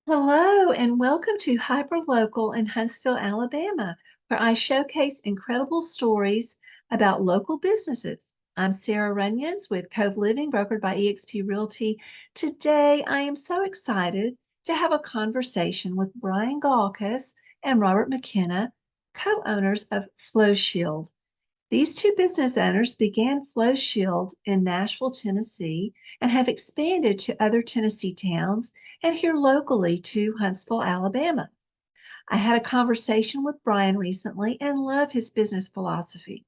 Hello, and welcome to Hyperlocal in Huntsville, Alabama, where I showcase incredible stories about local businesses. I'm Sara Runyans with Cove Living Brokered by eXp Realty. Today, I am so excited to have a conversation with Brian Galkus and Robert McKenna, co-owners of FlowShield. These two business owners began FlowShield in Nashville, Tennessee, and have expanded to other Tennessee towns and here locally to Huntsville, Alabama. I had a conversation with Brian recently and love his business philosophy.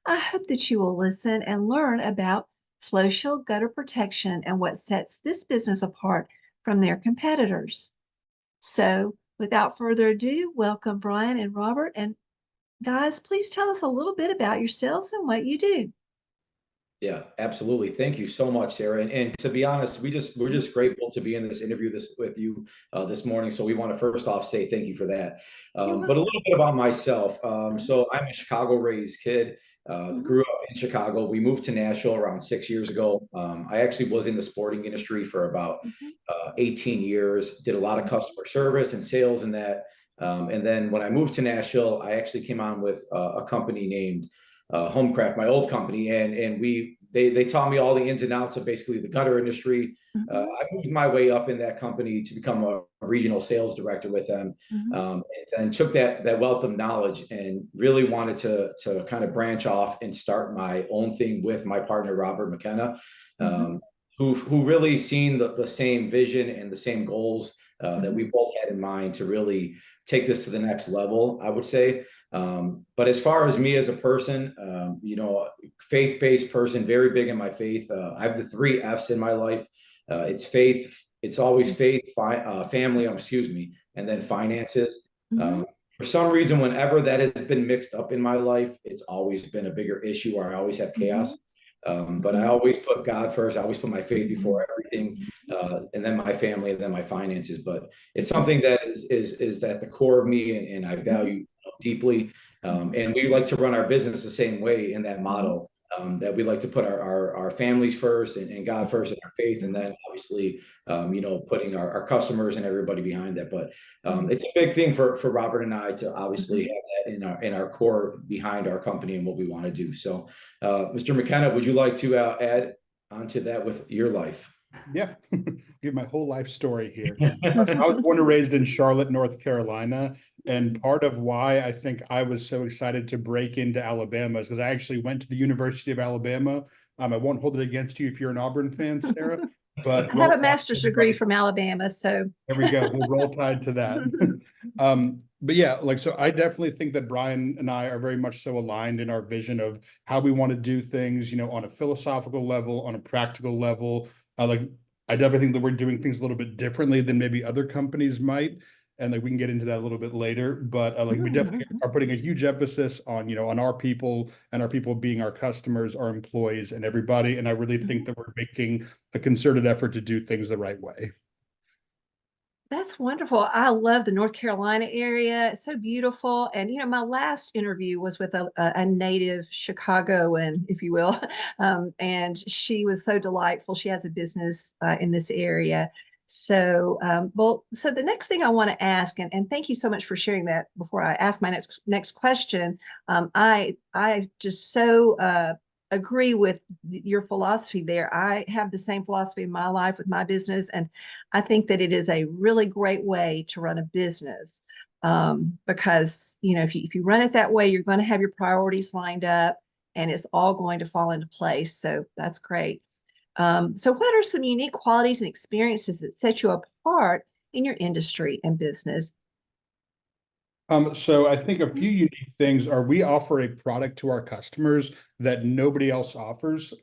I hope that you will listen and learn about FlowShield Gutter Protection and what sets this business apart from their competitors. So, without further ado, welcome Brian and Robert. And guys, please tell us a little bit about yourselves and what you do. Yeah, absolutely. Thank you so much, Sara. And to be honest, we're just grateful to be in this interview with you this morning. So we want to first off say thank you for that. You're But a welcome. little bit about myself. Mhm, So I'm a Chicago raised kid. mhm, Grew up in Chicago. We moved to Nashville around 6 years ago. I actually was in the sporting industry for about mhm, 18 years. Did a lot of mhm, customer service and sales in that. And then when I moved to Nashville, I actually came on with a company named Homecraft, my old company, and they taught me all the ins and outs of basically the gutter industry. mhm, I moved my way up in that company to become a regional sales director with them, mhm, and took that wealth of knowledge and really wanted to kind of branch off and start my own thing with my partner Robert McKenna, mhm, um, who really seen the same vision and the same goals that mhm, we both had in mind to really take this to the next level, I would say. But as far as me as a person, faith-based person, very big in my faith. I have the three F's in my life. It's faith. It's always faith, family, excuse me, and then finances. mhm, Um, for some reason, whenever that has been mixed up in my life, it's always been a bigger issue, or I always have chaos. mhm, But I mhm, always put God first. I always put my faith before mhm, everything, and then my family, and then my finances. But it's mhm, something that is at the core of me, and I mhm, value deeply. mhm, And we like to run our business the same way in that mhm, model. That we like to put our families first and God first and our faith, and mhm, then obviously, putting our customers and everybody behind that. But mhm, it's a big thing for Robert and I to obviously mhm. have that in our core behind our company and what we want to do. So, Mr. McKenna, would you like to add onto that with your life? Yeah, give my whole life story here. So I was born and raised in Charlotte, North Carolina, and part of why I think I was so excited to break into Alabama is because I actually went to the University of Alabama. I won't hold it against you if you're an Auburn fan, Sarah, but I have roll a tide, master's degree everybody. from Alabama, so. There we go. We'll roll tide to that. But yeah, like, so I definitely think that Brian and I are very much so aligned in our vision of how we want to do things, on a philosophical level, on a practical level. Like, I definitely think that we're doing things a little bit differently than maybe other companies might. And like, we can get into that a little bit later, but like, we definitely Mhm, are putting a huge emphasis on, on our people and our people being our customers, our employees, and everybody. And I really think mhm. that we're making a concerted effort to do things the right way. That's wonderful. I love the North Carolina area. It's so beautiful. And, my last interview was with a native Chicagoan, if you will. And she was so delightful. She has a business in this area. So the next thing I want to ask, and thank you so much for sharing that before I ask my next question. I just so agree with your philosophy there. I have the same philosophy in my life with my business, and I think that it is a really great way to run a business, because if you run it that way, you're going to have your priorities lined up, and it's all going to fall into place. So that's great. So, what are some unique qualities and experiences that set you apart in your industry and business? So I think a few unique things are we offer a product to our customers that nobody else offers.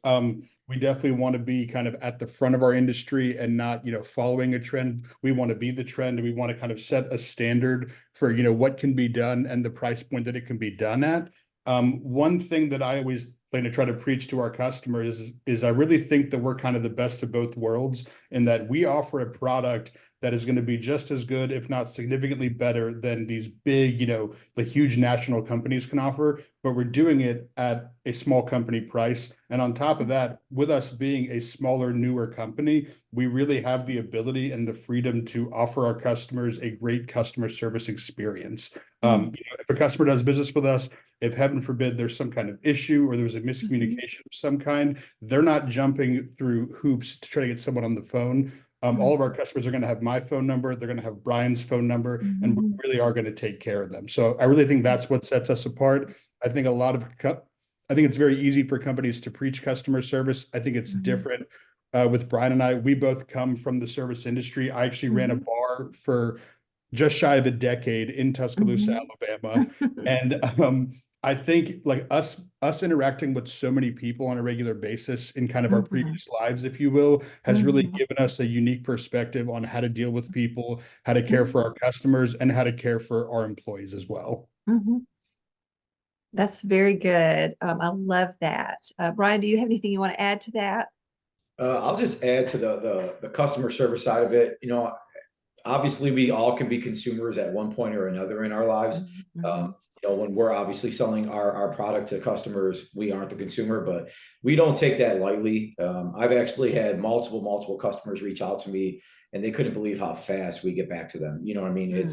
We definitely want to be kind of at the front of our industry and not, following a trend. We want to be the trend, and we want to kind of set a standard for, what can be done and the price point that it can be done at. One thing that I always to try to preach to our customers is I really think that we're kind of the best of both worlds, in that we offer a product that is going to be just as good, if not significantly better, than these big, like huge national companies can offer, but we're doing it at a small company price. And on top of that, with us being a smaller, newer company, we really have the ability and the freedom to offer our customers a great customer service experience. If a customer does business with us, if heaven forbid there's some kind of issue or there's a miscommunication of some kind, they're not jumping through hoops to try to get someone on the phone. All of our customers are going to have my phone number. They're going to have Brian's phone number, and we really are going to take care of them. So I really think that's what sets us apart. I think I think it's very easy for companies to preach customer service. I think it's different with Brian and I. We both come from the service industry. I actually ran a bar for just shy of a decade in Tuscaloosa, Alabama. And I think like us interacting with so many people on a regular basis in kind of our previous lives, if you will, has really given us a unique perspective on how to deal with people, how to care for our customers, and how to care for our employees as well. That's very good. I love that. Brian, do you have anything you want to add to that? I'll just add to the customer service side of it. Obviously we all can be consumers at one point or another in our lives. When we're obviously selling our product to customers, we aren't the consumer, but we don't take that lightly. I've actually had multiple customers reach out to me, and they couldn't believe how fast we get back to them. You know what I mean?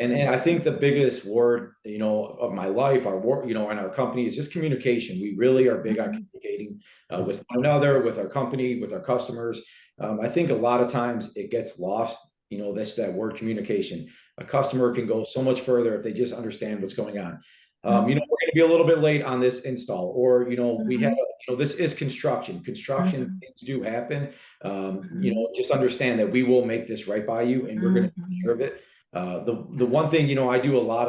And I think the biggest word, of my life, our work, in our company is just communication. We really are big on communicating with one another, with our company, with our customers. I think a lot of times it gets lost. That's that word communication. A customer can go so much further if they just understand what's going on. We're going to be a little bit late on this install, or, we have, this is construction. Things do happen. Just understand that we will make this right by you, and we're going to take care of it. The one thing, I do a lot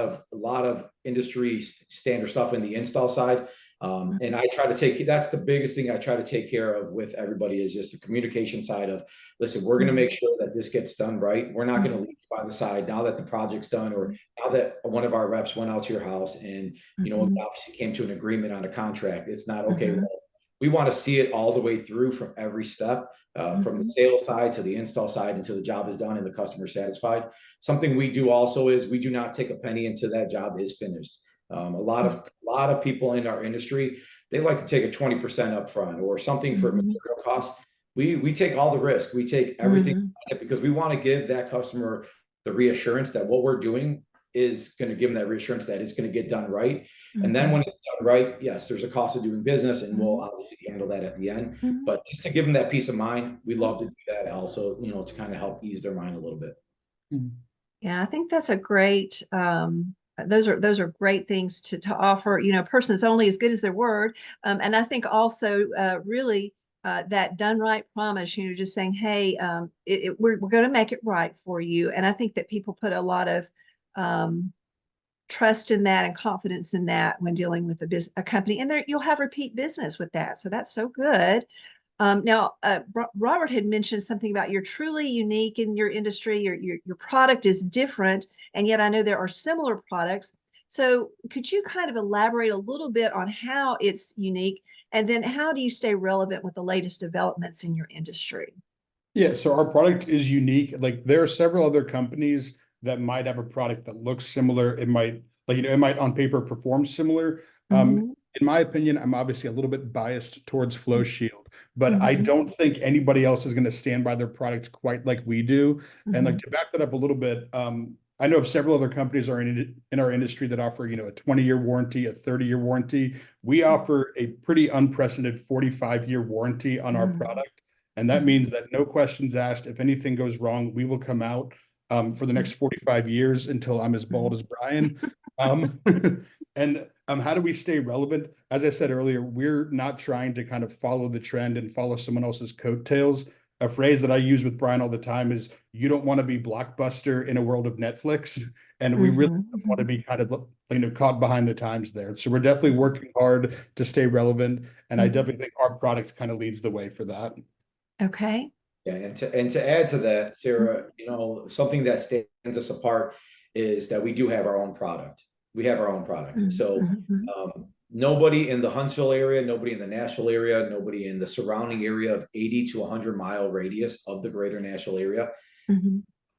of industry standard stuff in the install side. And I try to that's the biggest thing I try to take care of with everybody, is just the communication side of, listen, we're going to make sure that this gets done right. We're not going to leave you by the side now that the project's done, or now that one of our reps went out to your house and, obviously came to an agreement on a contract. It's not okay. Well, we want to see it all the way through from every step, from the sales side to the install side, until the job is done and the customer is satisfied. Something we do also is we do not take a penny until that job is finished. A lot of people in our industry, they like to take a 20% upfront or something for material costs. We take all the risk. We take everything because we want to give that customer the reassurance that what we're doing is going to give them that reassurance that it's going to get done right. And then when it's done right, yes, there's a cost of doing business, and we'll obviously handle that at the end. But just to give them that peace of mind, we love to do that also, to kind of help ease their mind a little bit. Yeah, I think that's a great, those are great things to offer. A person is only as good as their word. And I think also really that done right promise, just saying, hey, we're going to make it right for you. And I think that people put a lot of trust in that and confidence in that when dealing with a company, and you'll have repeat business with that. So that's so good. Now, Robert had mentioned something about you're truly unique in your industry. Your product is different, and yet I know there are similar products. So could you kind of elaborate a little bit on how it's unique, and then how do you stay relevant with the latest developments in your industry? Yeah, so our product is unique. Like, there are several other companies that might have a product that looks similar. It might, it might on paper perform similar. In my opinion, I'm obviously a little bit biased towards FlowShield, but I don't think anybody else is going to stand by their product quite like we do. And like, to back that up a little bit, I know of several other companies are in our industry that offer, a 20-year warranty, a 30-year warranty. We offer a pretty unprecedented 45-year warranty on our product. And that means that no questions asked. If anything goes wrong, we will come out for the next 45 years until I'm as bald as Brian. And how do we stay relevant? As I said earlier, we're not trying to kind of follow the trend and follow someone else's coattails. A phrase that I use with Brian all the time is, you don't want to be Blockbuster in a world of Netflix. And we really want to be kind of, caught behind the times there. So we're definitely working hard to stay relevant. And I definitely think our product kind of leads the way for that. Okay. Yeah, and to add to that, Sarah, something that stands us apart is that we do have our own product. We have our own product. So nobody in the Huntsville area, nobody in the Nashville area, nobody in the surrounding area of 80 to 100-mile radius of the greater Nashville area,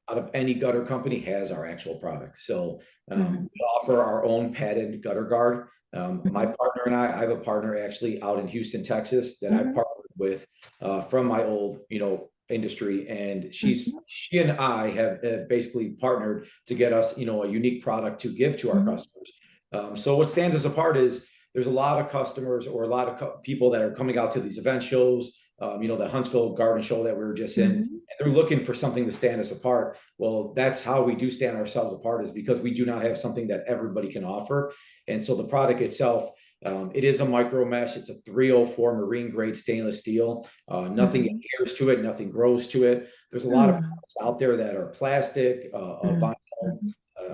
out of any gutter company has our actual product. So we offer our own patented gutter guard. My partner and I have a partner actually out in Houston, Texas, that I partnered with from my old, industry, and she and I have basically partnered to get us, a unique product to give to our customers. So what stands us apart is there's a lot of customers or a lot of people that are coming out to these event shows, the Huntsville Garden Show that we were just in, and they're looking for something to stand us apart. Well, that's how we do stand ourselves apart, is because we do not have something that everybody can offer. And so the product itself, it is a micro mesh. It's a 304 marine grade stainless steel. Nothing adheres to it, nothing grows to it. There's a lot of products out there that are plastic, vinyl.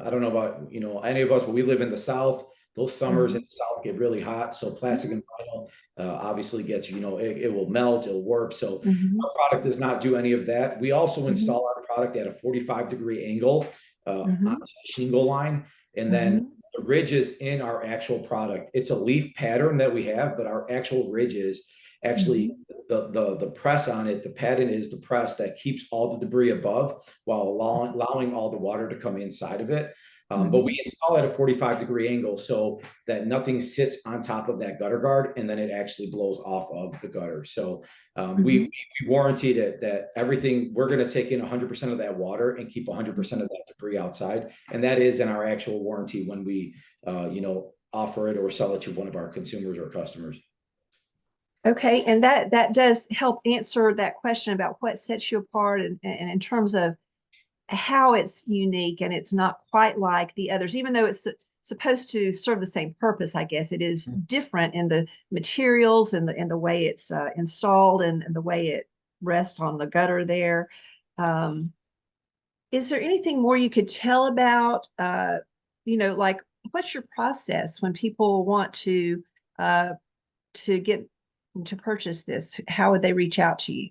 I don't know about, any of us, but we live in the South. Those summers in the South get really hot. So plastic and vinyl obviously gets, it will melt, it'll warp. So our product does not do any of that. We also install our product at a 45-degree angle on the shingle line. And then the ridges in our actual product, it's a leaf pattern that we have, but our actual ridges, actually the press on it, the pattern is the press that keeps all the debris above while allowing all the water to come inside of it. But we install at a 45-degree angle so that nothing sits on top of that gutter guard, and then it actually blows off of the gutter. So we warranty that everything, we're going to take in 100% of that water and keep 100% of that debris outside. And that is in our actual warranty when we, offer it or sell it to one of our consumers or customers. Okay, and that does help answer that question about what sets you apart, and in terms of how it's unique and it's not quite like the others, even though it's supposed to serve the same purpose. I guess it is different in the materials and the way it's installed and the way it rests on the gutter there. Is there anything more you could tell about, like what's your process when people want to get to purchase this? How would they reach out to you?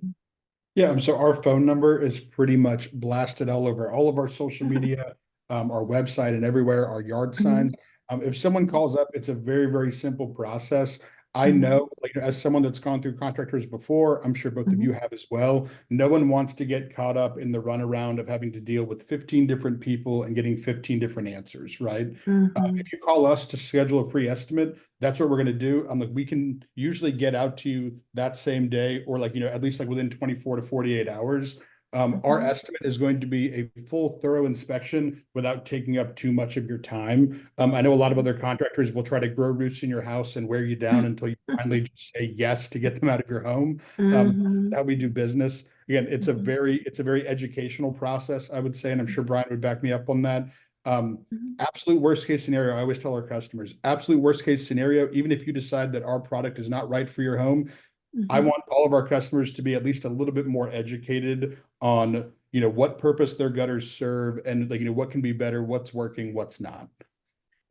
Yeah, so our phone number is pretty much blasted all over all of our social media, our website, and everywhere, our yard signs. If someone calls up, it's a very, very simple process. I know, as someone that's gone through contractors before, I'm sure both of you have as well. No one wants to get caught up in the runaround of having to deal with 15 different people and getting 15 different answers, right? If you call us to schedule a free estimate, that's what we're going to do. We can usually get out to you that same day, or at least within 24 to 48 hours. Our estimate is going to be a full, thorough inspection without taking up too much of your time. I know a lot of other contractors will try to grow roots in your house and wear you down until you finally just say yes to get them out of your home. That's how we do business. Again, it's a very educational process, I would say, and I'm sure Brian would back me up on that. Absolute worst case scenario, I always tell our customers, absolute worst case scenario, even if you decide that our product is not right for your home, I want all of our customers to be at least a little bit more educated on, what purpose their gutters serve, and what can be better, what's working, what's not.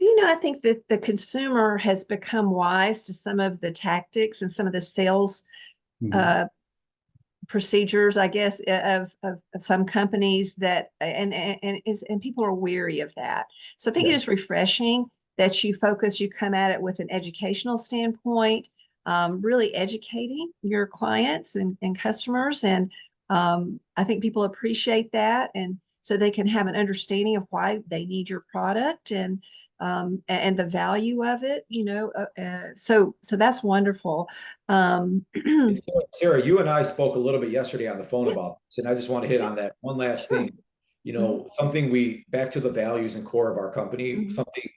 I think that the consumer has become wise to some of the tactics and some of the sales procedures, I guess, of some companies that, and people are weary of that. So I think it is refreshing that you come at it with an educational standpoint, really educating your clients and customers. And I think people appreciate that. And so they can have an understanding of why they need your product and the value of it, so that's wonderful. Sara, you and I spoke a little bit yesterday on the phone about this, and I just want to hit on that one last thing. Something back to the values and core of our company, something,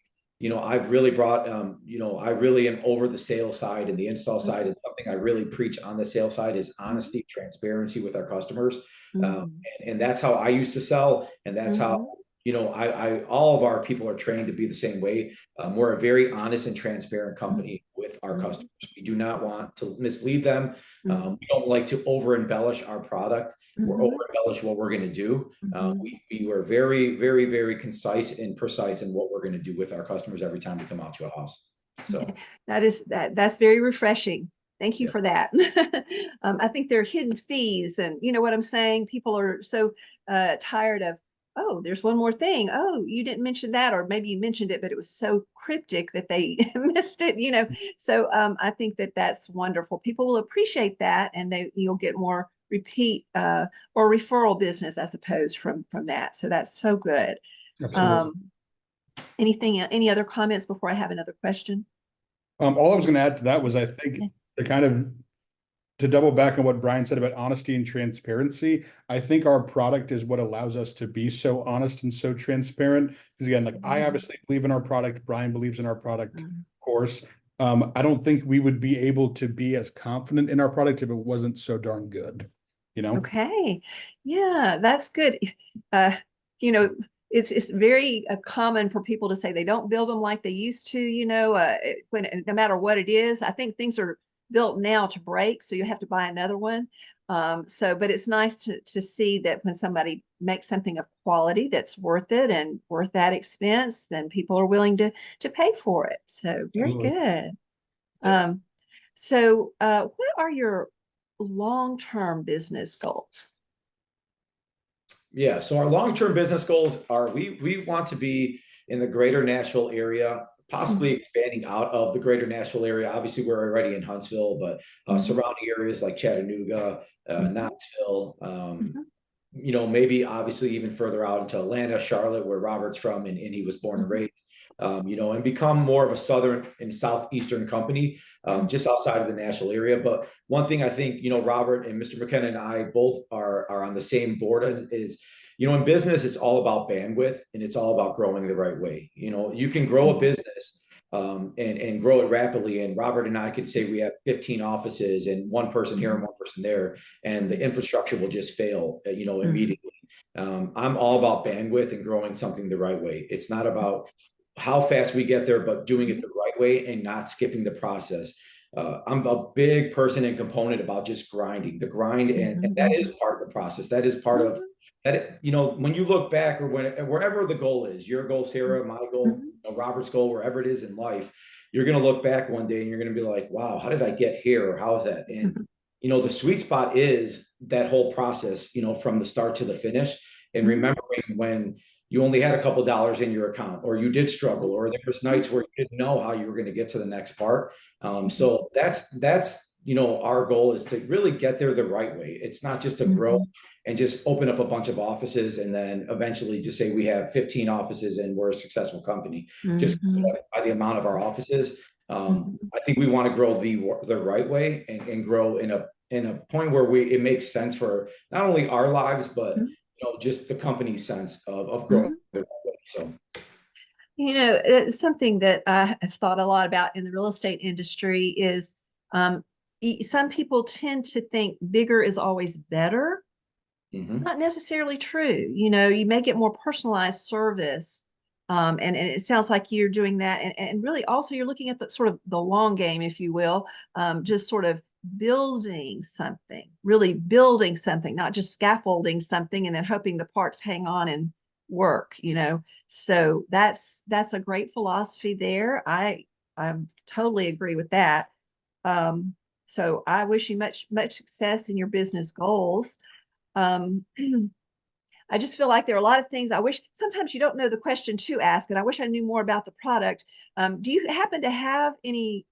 I've really brought, I really am over the sales side and the install side, is something I really preach on the sales side, is honesty, transparency with our customers. And that's how I used to sell. And that's how, all of our people are trained to be the same way. We're a very honest and transparent company with our customers. We do not want to mislead them. We don't like to over embellish our product or over embellish what we're going to do. We were very, very, very concise and precise in what we're going to do with our customers every time we come out to a house. So that's very refreshing. Thank you for that. I think there are hidden fees, and you know what I'm saying? People are so tired of, oh, there's one more thing. Oh, you didn't mention that, or maybe you mentioned it, but it was so cryptic that they missed it, you know. So I think that that's wonderful. People will appreciate that, and you'll get more repeat or referral business, I suppose, from that. So that's so good. Absolutely. Any other comments before I have another question? All I was going to add to that was I think Okay. to kind of to double back on what Brian said about honesty and transparency, I think our product is what allows us to be so honest and so transparent. Because again, like I obviously believe in our product, Brian believes in our product, of course. I don't think we would be able to be as confident in our product if it wasn't so darn good, you know? Okay. Yeah, that's good. Uh, you know, it's very common for people to say they don't build them like they used to, you know, when no matter what it is. I think things are built now to break, so you have to buy another one. But it's nice to see that when somebody makes something of quality that's worth it and worth that expense, then people are willing to pay for it. So very Absolutely. good. Yeah. What are your long-term business goals? Yeah. So our long-term business goals are we want to be in the greater Nashville area, possibly expanding out of the greater Nashville area. Obviously, we're already in Huntsville, but surrounding areas like Chattanooga, Knoxville, you know, maybe obviously even further out into Atlanta, Charlotte, where Robert's from, and he was born and raised, you know, and become more of a southern and southeastern company, just outside of the Nashville area. But one thing I think, you know, Robert and Mr. McKenna and I both are on the same board is, you know, in business, it's all about bandwidth and it's all about growing the right way. You know, you can grow a business and grow it rapidly. And Robert and I could say we have 15 offices and one person here and one person there, and the infrastructure will just fail, you know, immediately. I'm all about bandwidth and growing something the right way. It's not about how fast we get there, but doing it the right way and not skipping the process. I'm a big person and component about just grinding the grind, and that is part of the process. That is part of that. You know, when you look back, or wherever the goal is, your goal, Sarah, my goal, you know, Robert's goal, wherever it is in life, you're going to look back one day and you're going to be like, wow, how did I get here? Or how is that? And you know, the sweet spot is that whole process, you know, from the start to the finish, and remembering when you only had a couple dollars in your account, or you did struggle, or there was nights where you didn't know how you were going to get to the next part. So that's, you know, our goal is to really get there the right way. It's not just to grow and just open up a bunch of offices and then eventually just say we have 15 offices and we're a successful company just by the amount of our offices. I think we want to grow the right way and grow in a point where it makes sense for not only our lives, but you know, just the company's sense of growing the right way. So, you know, it's something that I have thought a lot about in the real estate industry is some people tend to think bigger is always better. Not necessarily true. You know, you may get more personalized service. And it sounds like you're doing that. And really also you're looking at the sort of the long game, if you will, just sort of really building something, not just scaffolding something and then hoping the parts hang on and work, you know. So that's a great philosophy there. I totally agree with that. So I wish you much success in your business goals. I just feel like there are a lot of things I wish sometimes you don't know the question to ask, and I wish I knew more about the product. Do you happen to have any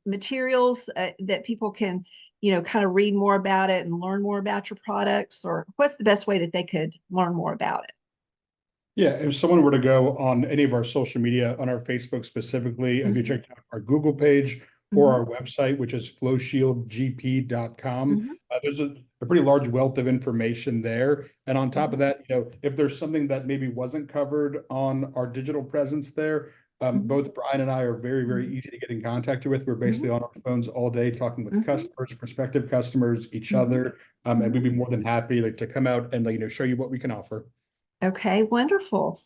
materials that people can, you know, kind of read more about it and learn more about your products, or what's the best way that they could learn more about it? Yeah, if someone were to go on any of our social media, on our Facebook specifically, if you check out our Google page or our website, which is flowshieldgp.com, there's a pretty large wealth of information there. And on top of that, you know, if there's something that maybe wasn't covered on our digital presence there, both Brian and I are very, very easy to get in contact with. We're basically on our phones all day talking with customers, prospective customers, each other, and we'd be more than happy to come out and you know, show you what we can offer. Okay, wonderful.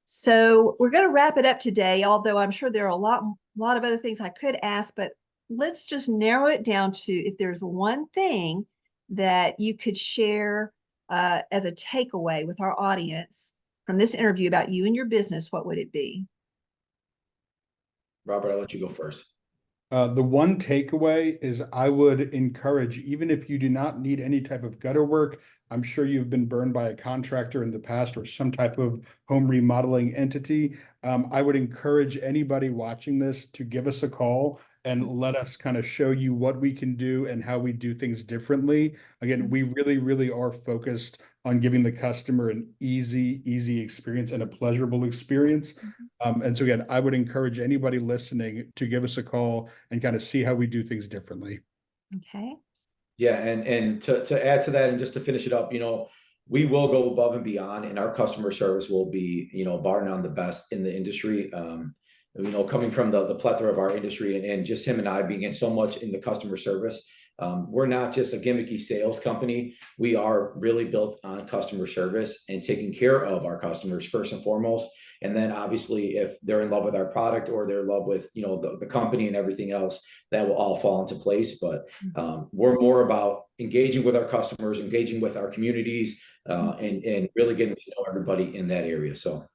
So we're going to wrap it up today, although I'm sure there are a lot of other things I could ask, but let's just narrow it down to if there's one thing that you could share as a takeaway with our audience from this interview about you and your business, what would it be? Robert, I'll let you go first. The one takeaway is I would encourage, even if you do not need any type of gutter work, I'm sure you've been burned by a contractor in the past or some type of home remodeling entity. I would encourage anybody watching this to give us a call and let us kind of show you what we can do and how we do things differently. Again, we really are focused on giving the customer an easy experience and a pleasurable experience. And so again, I would encourage anybody listening to give us a call and kind of see how we do things differently. Okay. Yeah, and to add to that, and just to finish it up, we will go above and beyond, and our customer service will be, bar none, the best in the industry. Coming from the plethora of our industry, and just him and I being in so much in the customer service, we're not just a gimmicky sales company. We are really built on customer service and taking care of our customers first and foremost. And then obviously, if they're in love with our product or they're in love with, the company and everything else, that will all fall into place. But we're more about engaging with our customers, engaging with our communities, and really getting to know everybody in that area. So.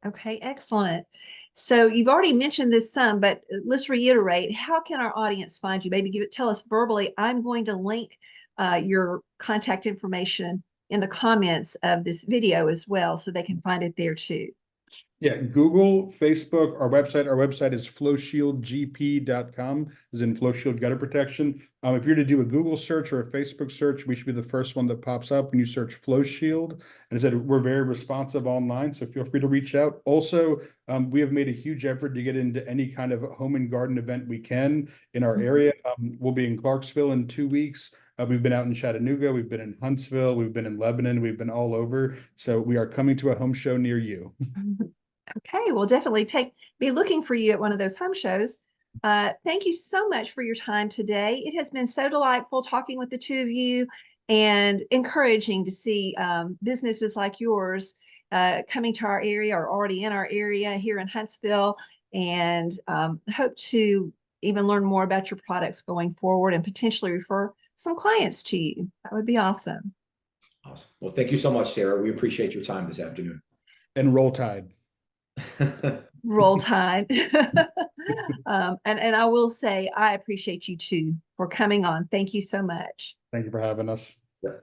Okay, excellent. So you've already mentioned this some, but let's reiterate. How can our audience find you? Maybe tell us verbally. I'm going to link your contact information in the comments of this video as well, so they can find it there too. Yeah, Google, Facebook, our website. Our website is flowshieldgp.com, as in Flow Shield Gutter Protection. If you're to do a Google search or a Facebook search, we should be the first one that pops up when you search Flow Shield. And I said, we're very responsive online, so feel free to reach out. Also, we have made a huge effort to get into any kind of home and garden event we can in our area. We'll be in Clarksville in 2 weeks. We've been out in Chattanooga, we've been in Huntsville, we've been in Lebanon, we've been all over. So we are coming to a home show near you. Okay, we'll definitely be looking for you at one of those home shows. Thank you so much for your time today. It has been so delightful talking with the two of you and encouraging to see businesses like yours coming to our area or already in our area here in Huntsville, and hope to even learn more about your products going forward and potentially refer some clients to you. That would be awesome. Awesome. Well, thank you so much, Sarah. We appreciate your time this afternoon. And roll tide. Roll Tide. And I will say, I appreciate you too for coming on. Thank you so much. Thank you for having us. Yeah.